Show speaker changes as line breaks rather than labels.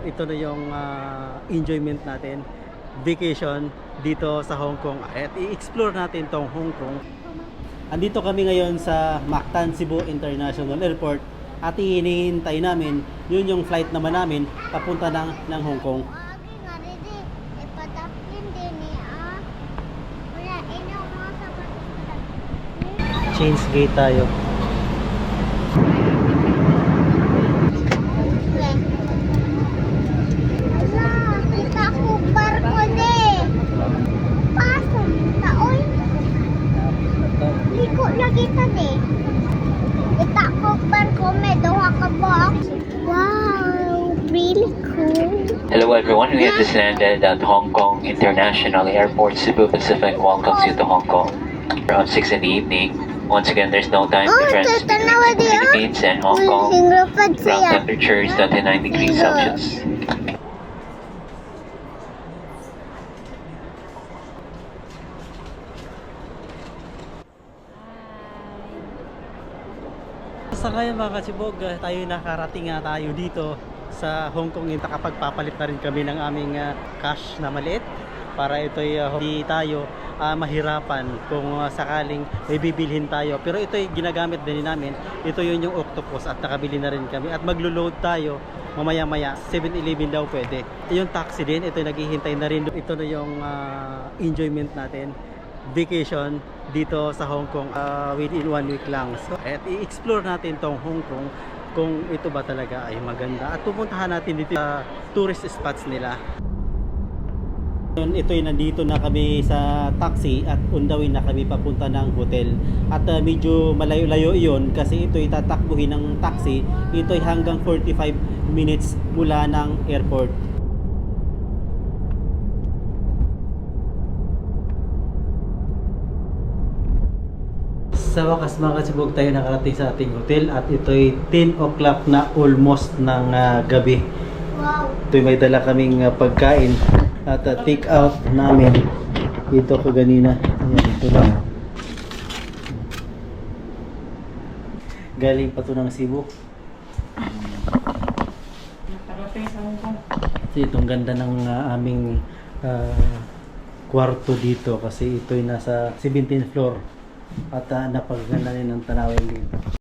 Ito na yung enjoyment natin, vacation dito sa Hong Kong at i-explore natin tong Hong Kong. Andito kami ngayon sa Mactan Cebu International Airport at hinihintay namin yun yung flight naman namin papunta ng Hong Kong. Change gate tayo.
Wow, really cool.
Hello everyone, we have just landed at Hong Kong International Airport. Cebu Pacific welcomes you to Hong Kong. Around 6 in the evening. Once again, there's no time difference between the Philippines and Hong Kong. Ground temperature is 29 degrees Celsius.
Sa ngayon mga kasibog, tayo nakarating nga tayo dito sa Hong Kong. Nakapagpapalit na rin kami ng aming cash na maliit para ito'y hindi tayo mahirapan kung sakaling may bibilhin tayo. Pero ito'y ginagamit din namin. Ito yun yung octopus at nakabili na rin kami. At maglo-load tayo mamaya-maya. 7-Eleven daw pwede. Yung taxi din, ito'y naghihintay na rin. Ito na yung enjoyment natin, vacation dito sa Hong Kong within 1 week lang. So, at i-explore natin tong Hong Kong kung ito ba talaga ay maganda. At pupuntahan natin dito sa tourist spots nila. Ito'y nandito na kami sa taxi at undawin na kami papunta ng hotel. At medyo malayo-layo iyon kasi ito'y tatakbuhin ng taxi. Ito'y hanggang 45 minutes mula ng airport. Sa wakas mga kasibog, tayo nakarating sa ating hotel at ito'y 10 o'clock na almost ng gabi.
Wow.
Ito'y may dala kaming pagkain at take out namin dito kaganina. Ayan, ito lang. Galing pa to ng Cebu. Kasi itong ganda ng aming kwarto dito kasi ito'y nasa 17th floor. At napaganda rin ng tanawin dito.